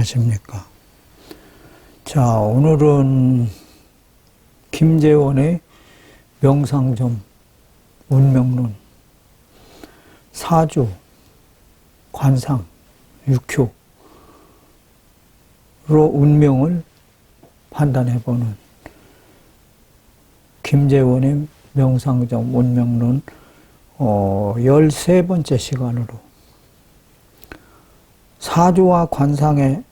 안녕하십니까. 자, 오늘은 김재원의 명상점 운명론, 사주, 관상, 육효로 운명을 판단해보는 김재원의 명상점 운명론 13번째 시간으로 사주와 관상에서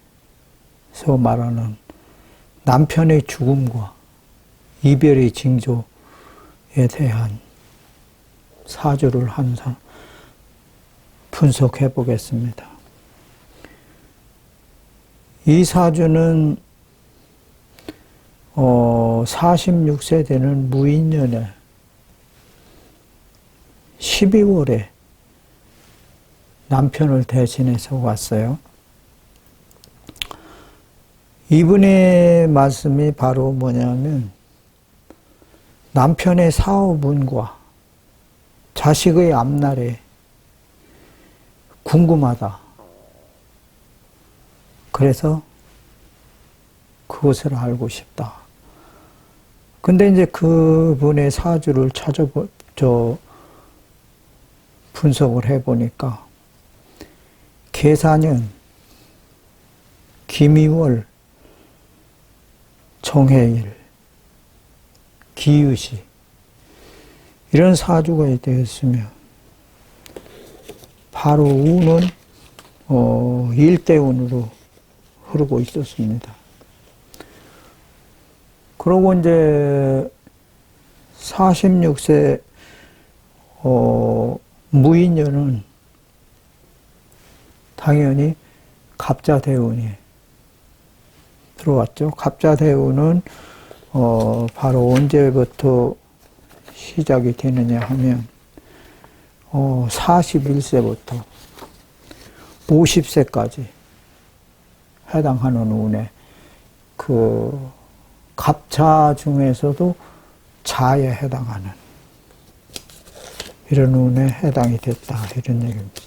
말하는 남편의 죽음과 이별의 징조에 대한 사주를 항상 분석해 보겠습니다. 이 사주는 46세 되는 무인년에 12월에 남편을 대신해서 왔어요. 이분의 말씀이 바로 뭐냐면 남편의 사업운과 자식의 앞날에 궁금하다. 그래서 그것을 알고 싶다. 근데 이제 그분의 사주를 분석을 해보니까 계사년, 김이월, 정해일, 기유시 이런 사주가 되었으며 바로 운은 일대운으로 흐르고 있었습니다. 그러고 이제 46세 무인년은 당연히 갑자대운이 들어왔죠. 갑자대운은 바로 언제부터 시작이 되느냐 하면 41세부터 50세까지 해당하는 운에 그 갑자 중에서도 자에 해당하는 이런 운에 해당이 됐다 이런 얘기입니다.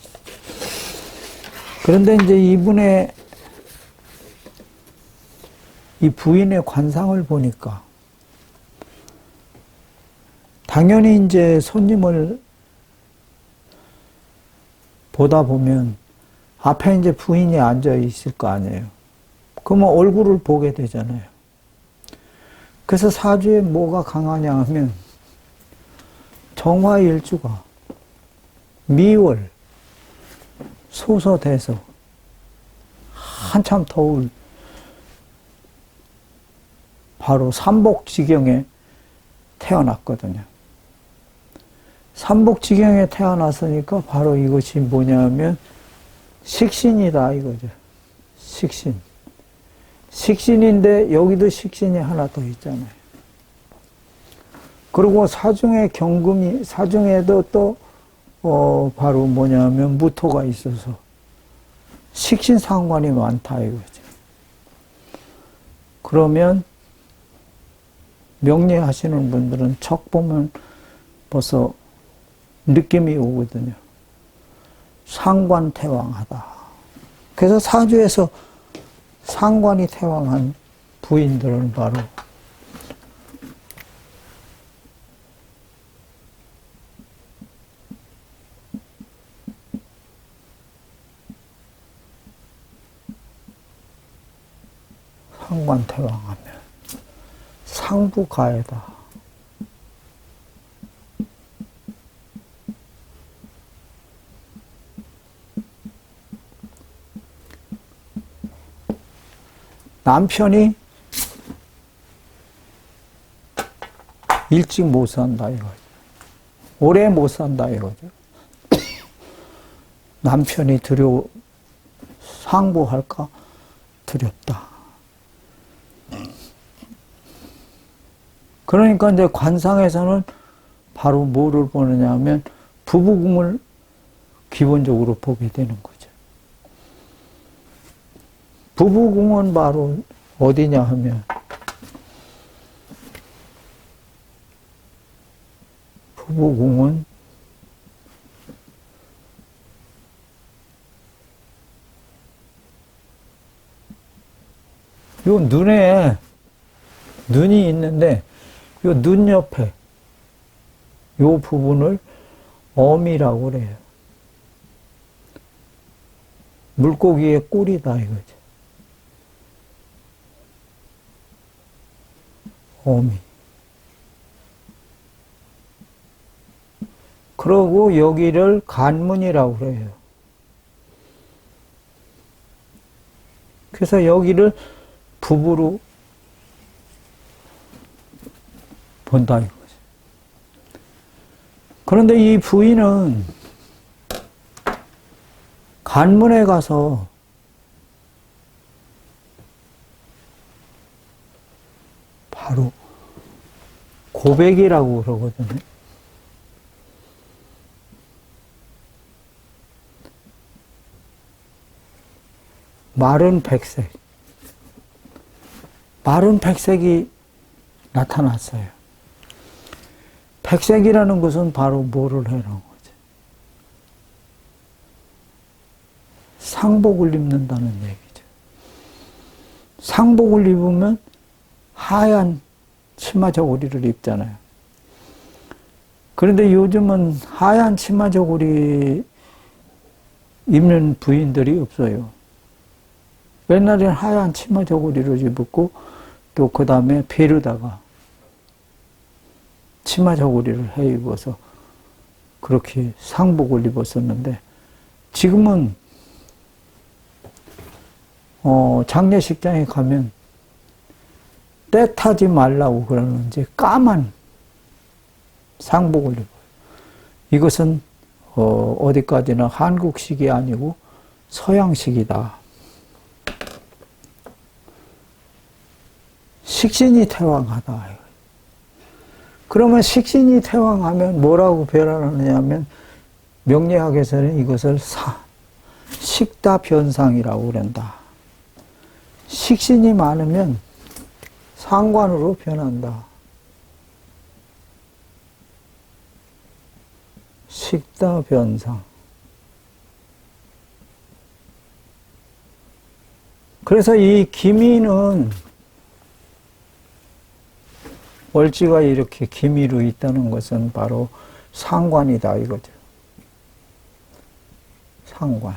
그런데 이제 이분의 이 부인의 관상을 보니까 당연히 이제 손님을 보다 보면 앞에 이제 부인이 앉아 있을 거 아니에요. 그러면 얼굴을 보게 되잖아요. 그래서 사주에 뭐가 강하냐 하면 정화일주가 미월, 소서대서 한참 더울 바로 삼복지경에 태어났거든요. 삼복지경에 태어났으니까 바로 이것이 뭐냐면 식신이다 이거죠. 식신. 식신인데 여기도 식신이 하나 더 있잖아요. 그리고 사중에 경금이, 사중에도 또 바로 뭐냐면 무토가 있어서 식신 상관이 많다 이거죠. 그러면 명리하시는 분들은 척 보면 벌써 느낌이 오거든요. 상관태왕하다. 그래서 사주에서 상관이 태왕한 부인들은 바로 상관태왕하면 상부가에다. 남편이 일찍 못 산다 이거죠. 오래 못 산다 이거죠. 남편이 상부할까 두렵다. 그러니까 이제 관상에서는 바로 뭐를 보느냐 하면 부부궁을 기본적으로 보게 되는 거죠. 부부궁은 바로 어디냐 하면 부부궁은 요 눈에 눈이 있는데 요 눈 옆에 요 부분을 어미라고 그래요. 물고기의 꿀이다 이거죠. 어미. 그러고 여기를 간문이라고 그래요. 그래서 여기를 부부로 본다 이거죠. 그런데 이 부인은 간문에 가서 바로 고백이라고 그러거든요. 마른 백색. 마른 백색이 나타났어요. 백색이라는 것은 바로 뭐를 해라는 거죠? 상복을 입는다는 얘기죠. 상복을 입으면 하얀 치마 저고리를 입잖아요. 그런데 요즘은 하얀 치마 저고리 입는 부인들이 없어요. 옛날에는 하얀 치마 저고리를 입었고 또 그 다음에 베르다가 치마 저고리를 해 입어서 그렇게 상복을 입었었는데 지금은 장례식장에 가면 때 타지 말라고 그러는지 까만 상복을 입어요. 이것은 어디까지나 한국식이 아니고 서양식이다. 식신이 태왕하다. 그러면 식신이 태왕하면 뭐라고 표현하느냐면 명리학에서는 이것을 식다변상이라고 그런다. 식신이 많으면 상관으로 변한다. 식다변상. 그래서 이 기미는 월지가 이렇게 기미로 있다는 것은 바로 상관이다 이거죠. 상관.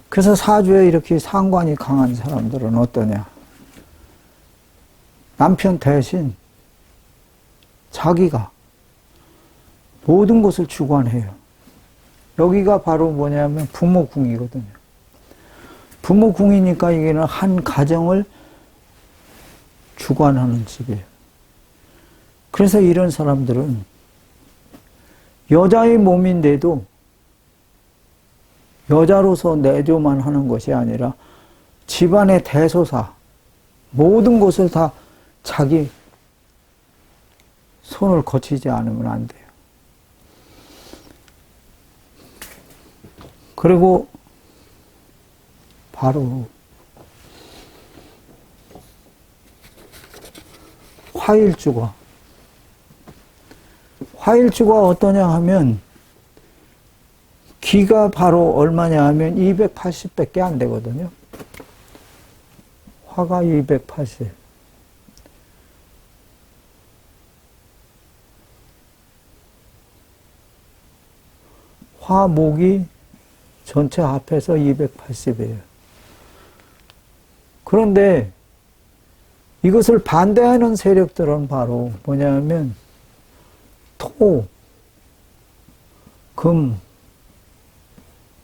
그래서 사주에 이렇게 상관이 강한 사람들은 어떠냐? 남편 대신 자기가 모든 것을 주관해요. 여기가 바로 뭐냐면 부모궁이거든요. 부모궁이니까 이게는 한 가정을 주관하는 집이에요. 그래서 이런 사람들은 여자의 몸인데도 여자로서 내조만 하는 것이 아니라 집안의 대소사, 모든 것을 다 자기 손을 거치지 않으면 안 돼요. 그리고 바로 화일주가 어떠냐 하면 기가 바로 얼마냐 하면 280밖에 안 되거든요. 화가 280. 화목이 전체 합해서 280이에요. 그런데 이것을 반대하는 세력들은 바로 뭐냐면 토, 금,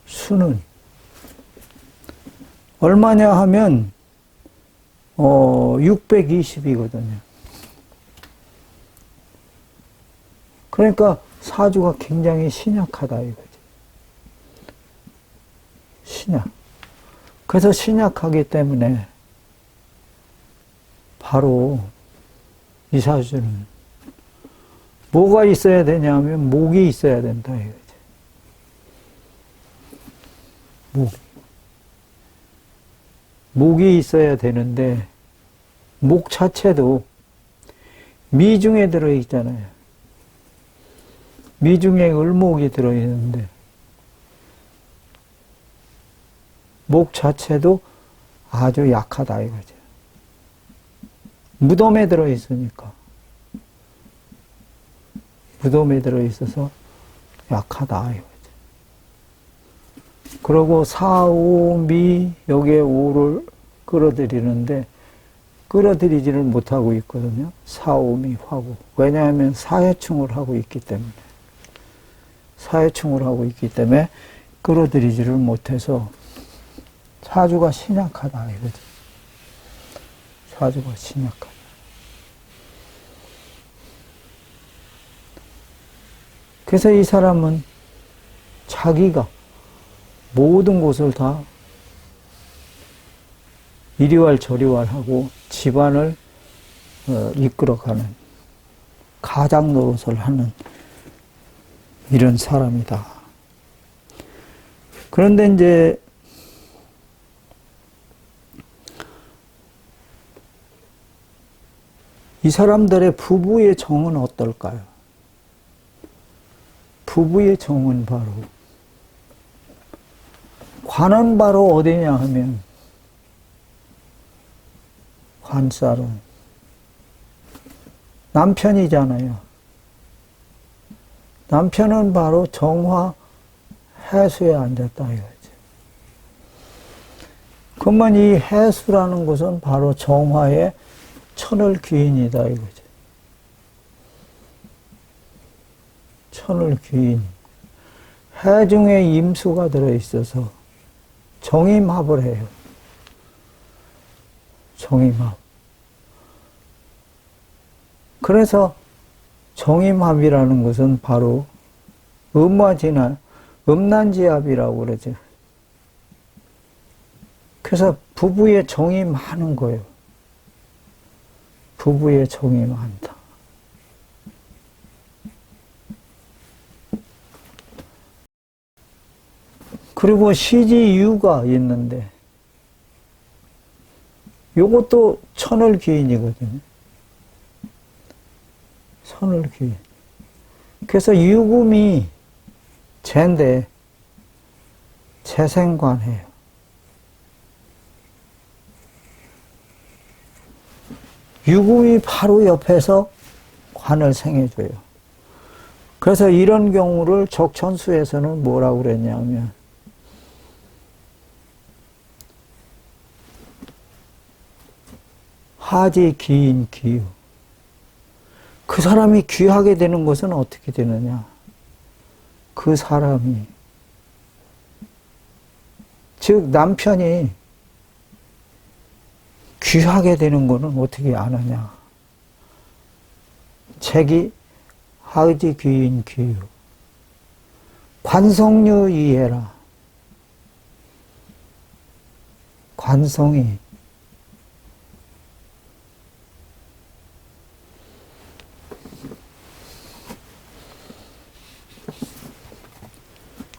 수는 얼마냐 하면 620이거든요. 그러니까 사주가 굉장히 신약하다 이거지. 신약. 그래서 신약하기 때문에 바로 이 사주는 뭐가 있어야 되냐면 목이 있어야 된다 이거지. 목이 있어야 되는데 목 자체도 미중에 들어있잖아요. 미중에 을목이 들어있는데 목 자체도 아주 약하다 이거죠. 무덤에 들어있으니까. 무덤에 들어있어서 약하다 이거죠. 그리고 사오미 여기에 오를 끌어들이는데 끌어들이지를 못하고 있거든요. 사오미 화구. 왜냐하면 사해충을 하고 있기 때문에. 사해충을 하고 있기 때문에 끌어들이지를 못해서 사주가 신약하다 이거죠. 사주가 신약하다. 그래서 이 사람은 자기가 모든 것을 다 이리왈 저리왈하고 집안을 이끌어가는 가장 노릇을 하는 이런 사람이다. 그런데 이제 이 사람들의 부부의 정은 어떨까요? 부부의 정은 바로 관은 바로 어디냐 하면 관살은 남편이잖아요. 남편은 바로 정화 해수에 앉았다 이거지. 그러면 이 해수라는 것은 바로 정화의 천을 귀인이다 이거지. 천을 귀인. 해 중에 임수가 들어있어서 정임합을 해요. 정임합. 그래서 정임합이라는 것은 바로 음란지합이라고 그러죠. 그래서 부부의 정이 많은 거예요. 부부의 정이 많다. 그리고 시지유가 있는데 요것도 천을 귀인이거든요. 천을 귀인. 그래서 유금이 재인데 재생관해요. 유금이 바로 옆에서 관을 생해줘요. 그래서 이런 경우를 적천수에서는 뭐라고 그랬냐면 하지 귀인 귀유. 그 사람이 귀하게 되는 것은 어떻게 되느냐? 그 사람이 즉 남편이 귀하게 되는 것은 어떻게 아느냐? 책이 하지 귀인 귀유. 관성류 이해라. 관성이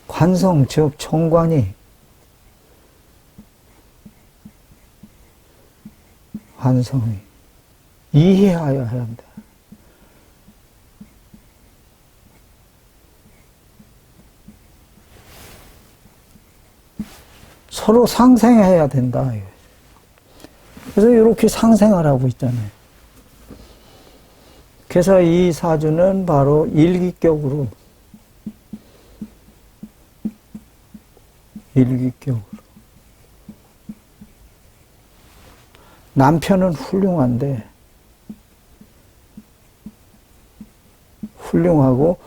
관성 즉 정관이 관성이 이해하여야 한다. 서로 상생해야 된다. 그래서 이렇게 상생하라고 있잖아요. 그래서 이 사주는 바로 일기격으로 남편은 훌륭하고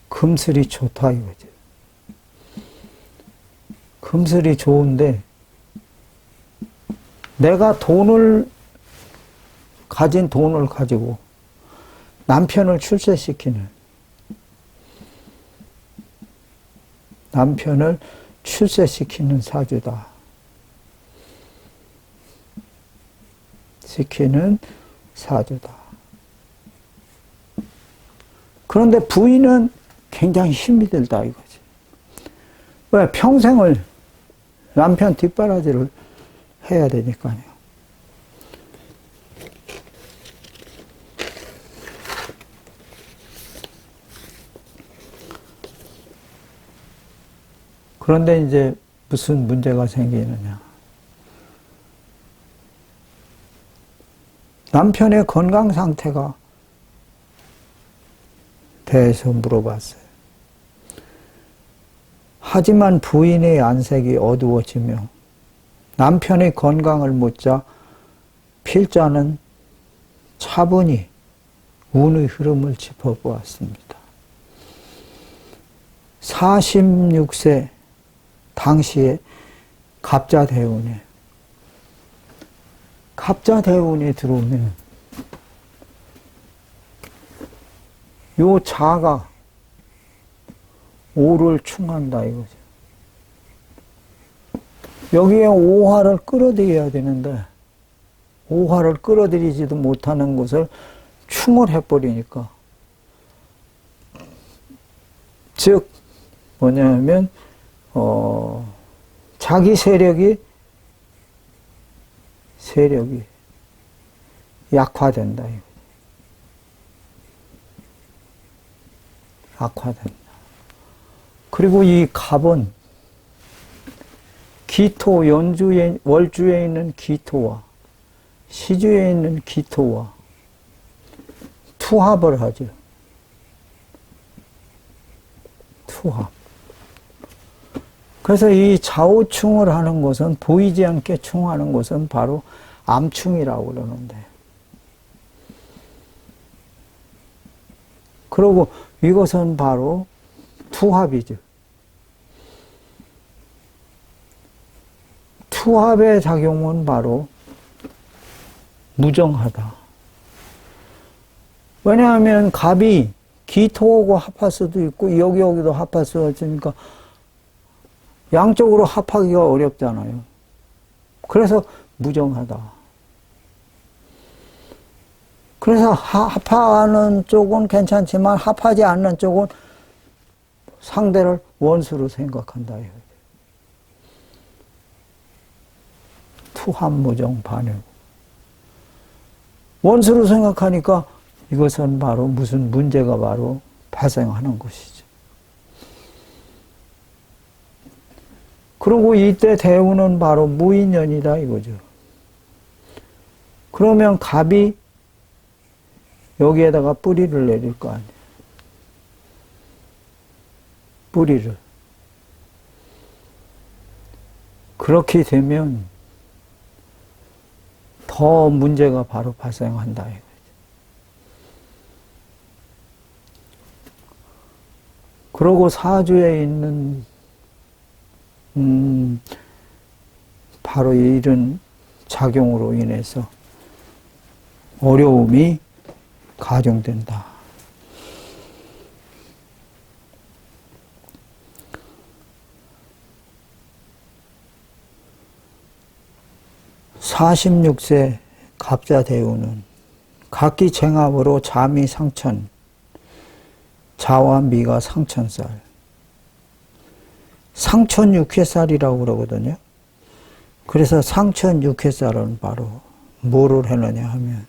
금슬이 좋다 이거죠. 금슬이 좋은데 내가 가진 돈을 가지고 남편을 출세시키는 사주다. 시키는 사주다. 그런데 부인은 굉장히 힘이 들다 이거지. 왜? 평생을 남편 뒷바라지를 해야 되니까요. 그런데 이제 무슨 문제가 생기느냐. 남편의 건강 상태가 대해서 물어봤어요. 하지만 부인의 안색이 어두워지며 남편의 건강을 묻자 필자는 차분히 운의 흐름을 짚어보았습니다. 46세 당시에 갑자대운에 들어오면 요 자가 오를 충한다 이거죠. 여기에 오화를 끌어들여야 되는데 오화를 끌어들이지도 못하는 것을 충을 해버리니까, 즉 뭐냐면 자기 세력이 약화된다. 약화된다. 그리고 이 갑은 기토, 월주에 있는 기토와 시주에 있는 기토와 투합을 하죠. 투합. 그래서 이 좌우충을 하는 것은, 보이지 않게 충하는 것은 바로 암충이라고 그러는데, 그리고 이것은 바로 투합이죠. 투합의 작용은 바로 무정하다. 왜냐하면 갑이 기토하고 합할 수도 있고 여기도 합할 수가 있으니까 양쪽으로 합하기가 어렵잖아요. 그래서 무정하다. 그래서 합하는 쪽은 괜찮지만 합하지 않는 쪽은 상대를 원수로 생각한다. 투합무정 반역. 원수로 생각하니까 이것은 바로 무슨 문제가 바로 발생하는 것이죠. 그리고 이때 대우는 바로 무인연이다 이거죠. 그러면 갑이 여기에다가 뿌리를 내릴 거 아니에요. 뿌리를. 그렇게 되면 더 문제가 바로 발생한다 이거죠. 그러고 사주에 있는 바로 이런 작용으로 인해서 어려움이 가중된다. (46세) 갑자대우는 각기 쟁합으로 자미 상천, 자와 미가 상천살, 상천 육회살이라고 그러거든요. 그래서 상천 육회살은 바로 뭐를 해느냐 하면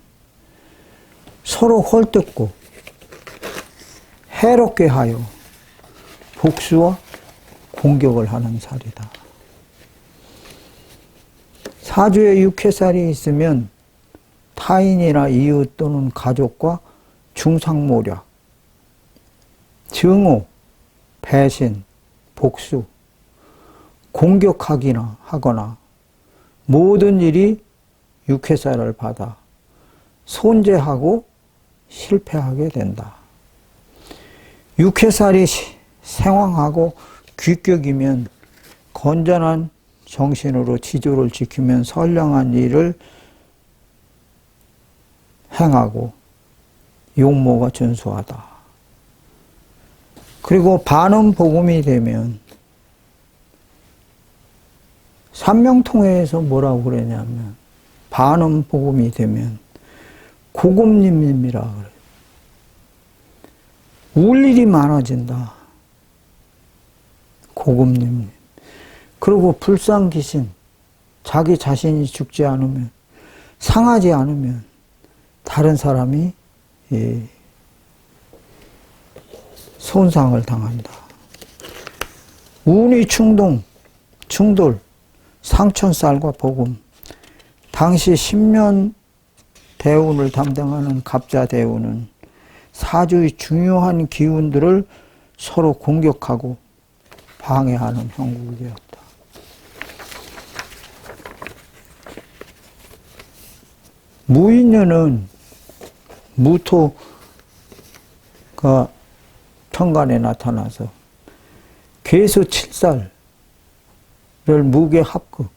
서로 헐뜯고 해롭게 하여 복수와 공격을 하는 살이다. 사주에 육회살이 있으면 타인이나 이웃 또는 가족과 중상모략, 증오, 배신, 복수, 공격하기나 하거나 모든 일이 육회살을 받아 손재하고 실패하게 된다. 육회살이 생황하고 귀격이면 건전한 정신으로 지조를 지키면 선량한 일을 행하고 용모가 준수하다. 그리고 반음복음이 되면 삼명통해에서 뭐라고 그러냐면 반음복음이 되면 고금님이라 그래요. 울 일이 많아진다. 고금님. 그리고 불상귀신, 자기 자신이 죽지 않으면, 상하지 않으면 다른 사람이 손상을 당한다. 운이 충돌, 상천살과 복음. 당시 10년 대운을 담당하는 갑자 대운은 사주의 중요한 기운들을 서로 공격하고 방해하는 형국이 되었다. 무인년은 무토가 천간에 나타나서 괴수 7살을 무게 합극하고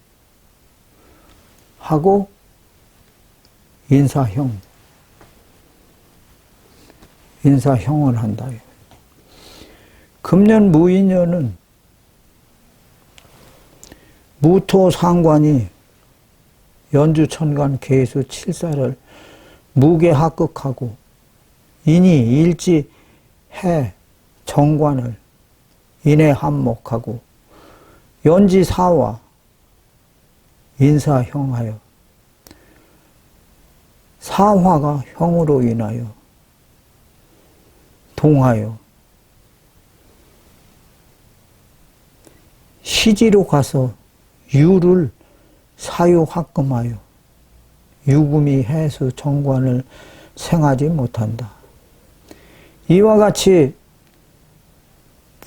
인사형을 한다. 금년 무인년은 무토 상관이 연주 천간 괴수 7살을 무게 합극하고 인이 일지 해 정관을 인해 합목하고 연지 사와 인사형하여 사화가 형으로 인하여 동하여 시지로 가서 유를 사유합금하여 유금이 해수 정관을 생하지 못한다. 이와 같이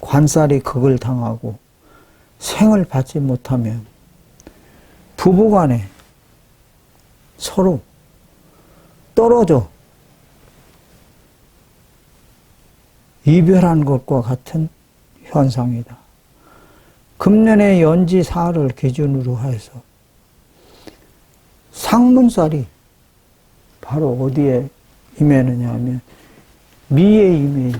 관살이 극을 당하고 생을 받지 못하면 부부간에 서로 떨어져 이별한 것과 같은 현상이다. 금년의 연지사를 기준으로 해서 상문살이 바로 어디에 임해느냐 하면 미에 임해요.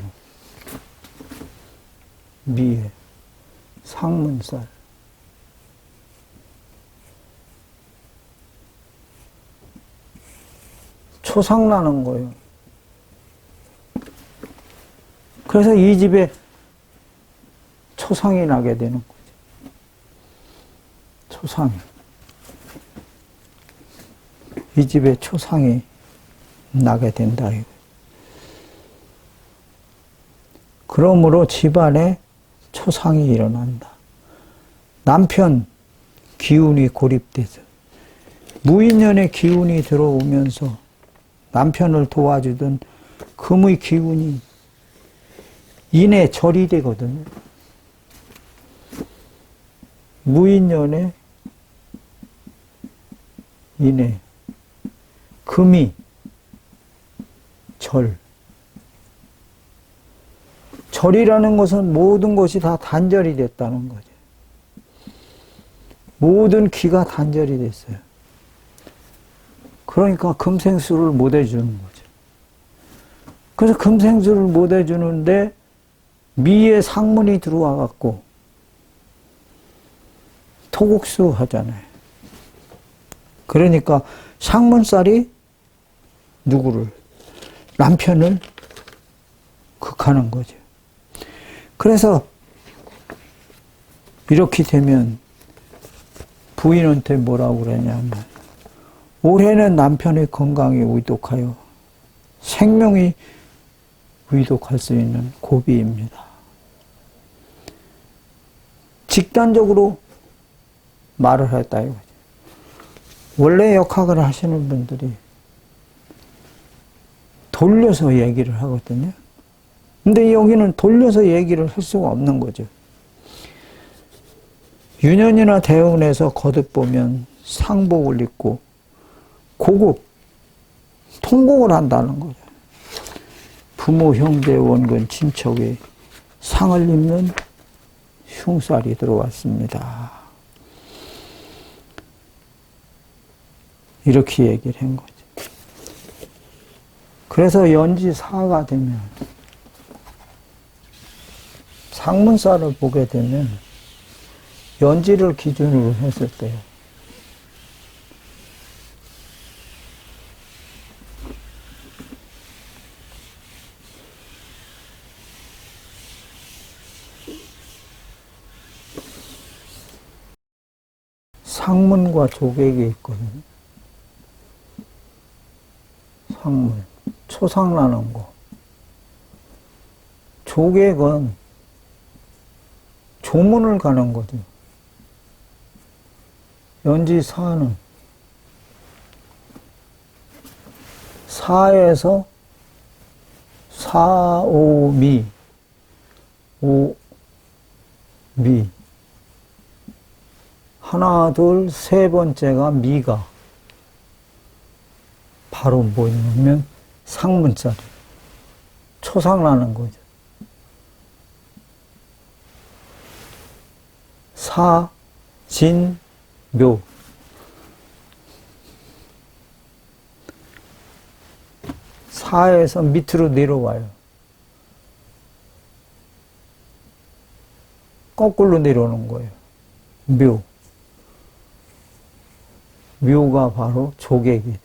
미에 상문살. 초상나는 거예요. 그래서 이 집에 초상이 나게 되는 거죠. 초상이. 이 집에 초상이 나게 된다. 그러므로 집안에 초상이 일어난다. 남편 기운이 고립돼서 무인년의 기운이 들어오면서 남편을 도와주던 금의 기운이 인에 절이 되거든요. 무인년에 인에 금이 절. 절이라는 것은 모든 것이 다 단절이 됐다는 거죠. 모든 기가 단절이 됐어요. 그러니까 금생수를 못 해주는 거죠. 그래서 금생수를 못 해주는데 미에 상문이 들어와 갖고 토국수 하잖아요. 그러니까 상문살이 누구를? 남편을 극하는 거죠. 그래서 이렇게 되면 부인한테 뭐라고 그러냐면 올해는 남편의 건강이 위독하여 생명이 위독할 수 있는 고비입니다. 직단적으로 말을 했다 이거죠. 원래 역학을 하시는 분들이 돌려서 얘기를 하거든요. 근데 여기는 돌려서 얘기를 할 수가 없는 거죠. 유년이나 대운에서 거듭 보면 상복을 입고 고급, 통곡을 한다는 거죠. 부모, 형제, 원근, 친척이 상을 입는 흉살이 들어왔습니다. 이렇게 얘기를 한 거죠. 그래서 연지사가 되면 상문살을 보게 되면 연지를 기준으로 했을 때 상문과 조객이 있거든요. 상문, 초상나는 거. 조객은 조문을 가는 거죠. 연지사는 사에서 사오미, 오미. 하나, 둘, 세 번째가 미가. 바로 뭐냐면 상문자리. 초상나는 거죠. 사, 진, 묘. 사에서 밑으로 내려와요. 거꾸로 내려오는 거예요. 묘. 묘가 바로 조객이에요.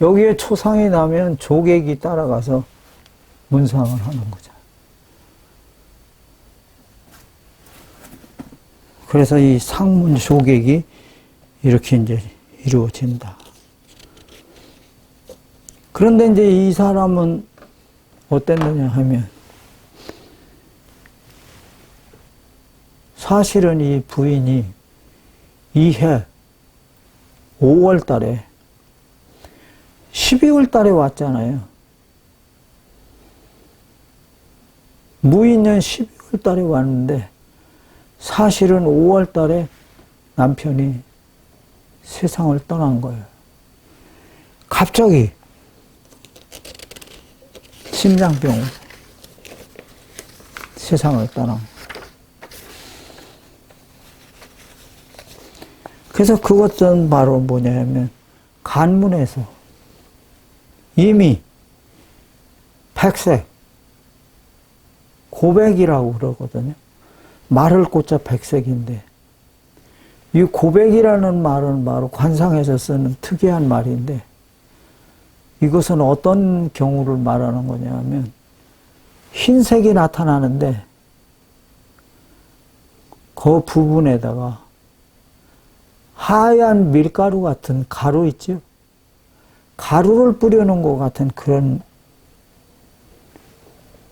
여기에 초상이 나면 조객이 따라가서 문상을 하는 거죠. 그래서 이 상문 조객이 이렇게 이제 이루어진다. 그런데 이제 이 사람은 어땠느냐 하면, 사실은 이 부인이 이해 5월 달에 12월 달에 왔잖아요. 무인년 12월 달에 왔는데 사실은 5월 달에 남편이 세상을 떠난 거예요. 갑자기 심장병으로 세상을 떠난 거예요. 그래서 그것은 바로 뭐냐면 간문에서 이미 백색, 고백이라고 그러거든요. 말을 꽂자 백색인데, 이 고백이라는 말은 바로 관상에서 쓰는 특이한 말인데, 이것은 어떤 경우를 말하는 거냐 하면, 흰색이 나타나는데 그 부분에다가 하얀 밀가루 같은 가루 있죠? 가루를 뿌려놓은 것 같은 그런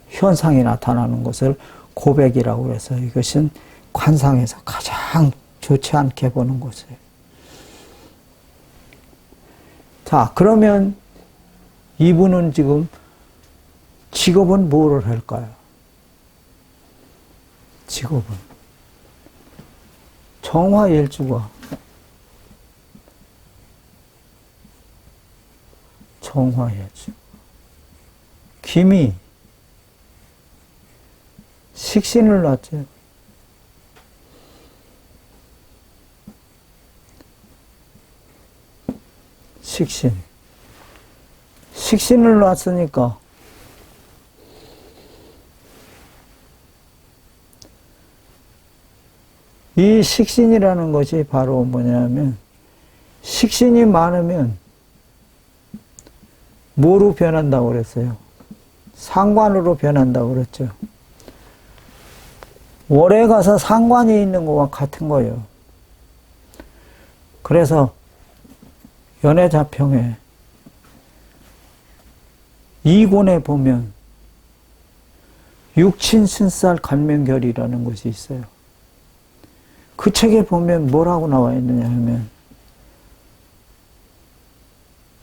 현상이 나타나는 것을 고백이라고 해서, 이것은 관상에서 가장 좋지 않게 보는 것이에요. 자, 그러면 이분은 지금 직업은 뭐를 할까요? 직업은 정화일주가 정화일주, 김이 식신을 놨죠. 식신을 놨으니까 이 식신이라는 것이 바로 뭐냐면, 식신이 많으면 뭐로 변한다고 그랬어요? 상관으로 변한다고 그랬죠. 월에 가서 상관이 있는 것과 같은 거예요. 그래서 연애자평에 이권에 보면 육친신살 간명결이라는 것이 있어요. 그 책에 보면 뭐라고 나와 있느냐 하면,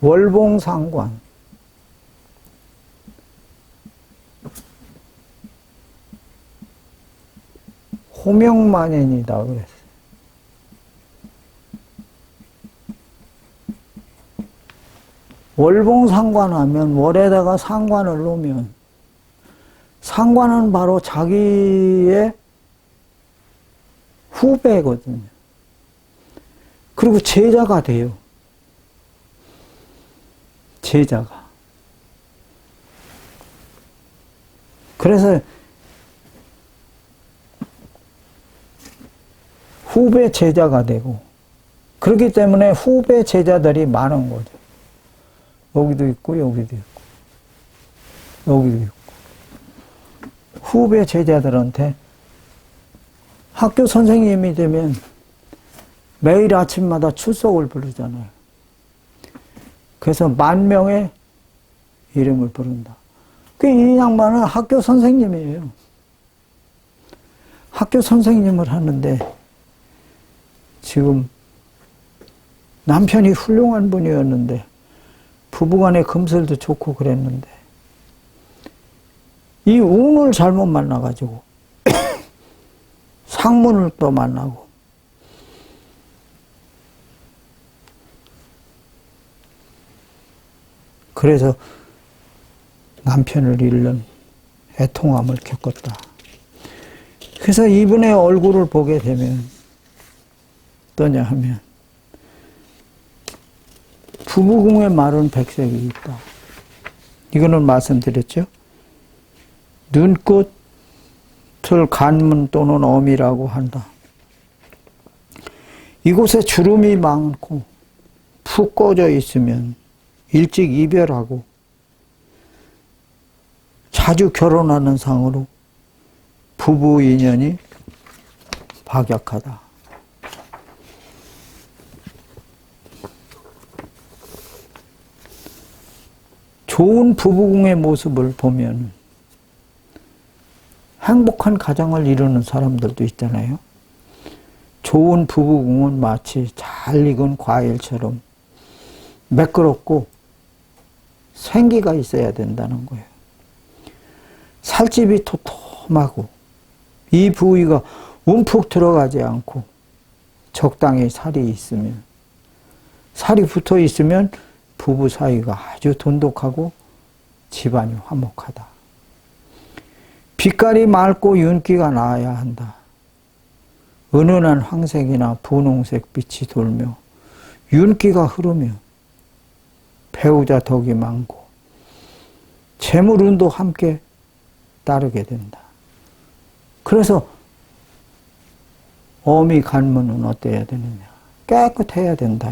월봉상관, 호명만인이다 그랬어요. 월봉상관하면 월에다가 상관을 놓으면, 상관은 바로 자기의 후배거든요. 그리고 제자가 돼요. 제자가. 그래서 후배 제자가 되고, 그렇기 때문에 후배 제자들이 많은 거죠. 여기도 있고 여기도 있고 여기도 있고. 후배 제자들한테 학교 선생님이 되면 매일 아침마다 출석을 부르잖아요. 그래서 10,000명의 이름을 부른다. 이 양반은 학교 선생님이에요. 학교 선생님을 하는데 지금 남편이 훌륭한 분이었는데 부부간의 금슬도 좋고 그랬는데 이 운을 잘못 만나가지고 상문을 또 만나고 그래서 남편을 잃는 애통함을 겪었다. 그래서 이분의 얼굴을 보게 되면 어떠냐 하면 부부궁에 마른 백색이 있다. 이거는 말씀드렸죠. 눈꽃을 간문 또는 어미라고 한다. 이곳에 주름이 많고 푹 꺼져 있으면 일찍 이별하고 자주 결혼하는 상으로 부부 인연이 박약하다. 좋은 부부궁의 모습을 보면 행복한 가정을 이루는 사람들도 있잖아요. 좋은 부부궁은 마치 잘 익은 과일처럼 매끄럽고 생기가 있어야 된다는 거예요. 살집이 토톰하고 이 부위가 움푹 들어가지 않고 적당히 살이 있으면, 살이 붙어 있으면 부부 사이가 아주 돈독하고 집안이 화목하다. 빛깔이 맑고 윤기가 나야 한다. 은은한 황색이나 분홍색 빛이 돌며 윤기가 흐르며 배우자 덕이 많고 재물운도 함께 따르게 된다. 그래서 어미 간문은 어때야 되느냐? 깨끗해야 된다.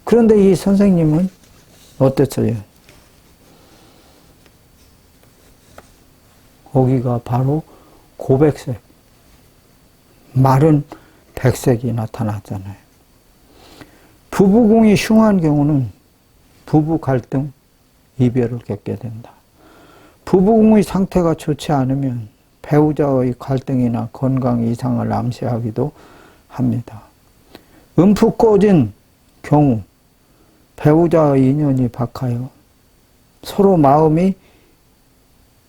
그런데 이 선생님은 어땠어요? 거기가 바로 고백색, 마른 백색이 나타났잖아요. 부부궁이 흉한 경우는 부부 갈등, 이별을 겪게 된다. 부부궁의 상태가 좋지 않으면 배우자의 갈등이나 건강 이상을 암시하기도 합니다. 움푹 꺼진 경우 배우자의 인연이 박하여 서로 마음이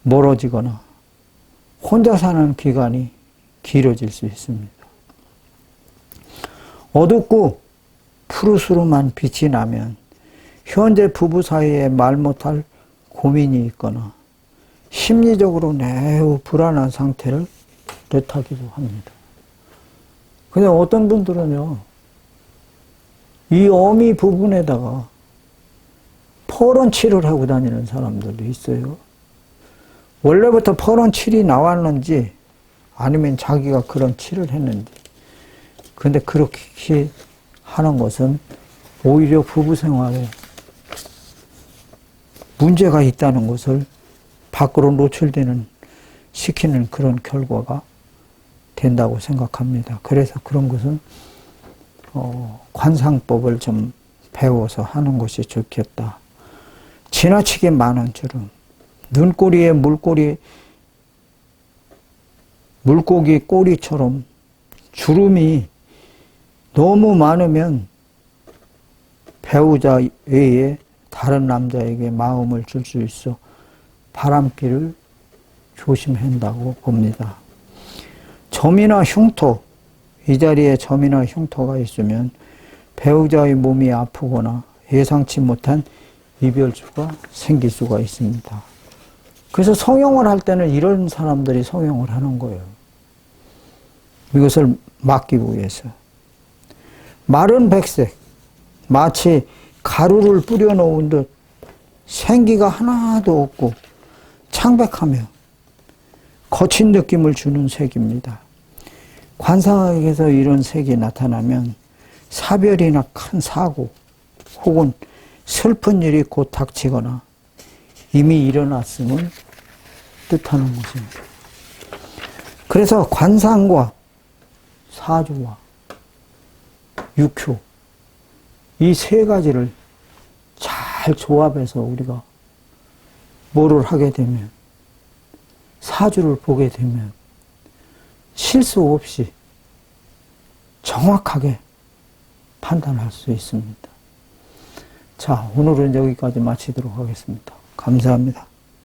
멀어지거나 혼자 사는 기간이 길어질 수 있습니다. 어둡고 푸르스름한 빛이 나면 현재 부부 사이에 말 못할 고민이 있거나 심리적으로 매우 불안한 상태를 뜻하기도 합니다. 근데 어떤 분들은요, 이 어미 부분에다가 퍼런 칠을 하고 다니는 사람들도 있어요. 원래부터 퍼런 칠이 나왔는지 아니면 자기가 그런 칠을 했는지. 근데 그렇게 하는 것은 오히려 부부 생활에 문제가 있다는 것을 밖으로 노출되는, 시키는 그런 결과가 된다고 생각합니다. 그래서 그런 것은 관상법을 좀 배워서 하는 것이 좋겠다. 지나치게 많은 주름, 눈꼬리에 물고기 꼬리처럼 주름이 너무 많으면 배우자 외에 다른 남자에게 마음을 줄 수 있어 바람길을 조심해야 한다고 봅니다. 점이나 흉터, 이 자리에 점이나 흉터가 있으면 배우자의 몸이 아프거나 예상치 못한 이별주가 생길 수가 있습니다. 그래서 성형을 할 때는 이런 사람들이 성형을 하는 거예요. 이것을 막기 위해서. 마른 백색, 마치 가루를 뿌려놓은 듯 생기가 하나도 없고 창백하며 거친 느낌을 주는 색입니다. 관상학에서 이런 색이 나타나면 사별이나 큰 사고 혹은 슬픈 일이 곧 닥치거나 이미 일어났음을 뜻하는 것입니다. 그래서 관상과 사주와 육효, 이 세 가지를 잘 조합해서 우리가 뭐를 하게 되면, 사주를 보게 되면 실수 없이 정확하게 판단할 수 있습니다. 자, 오늘은 여기까지 마치도록 하겠습니다. 감사합니다.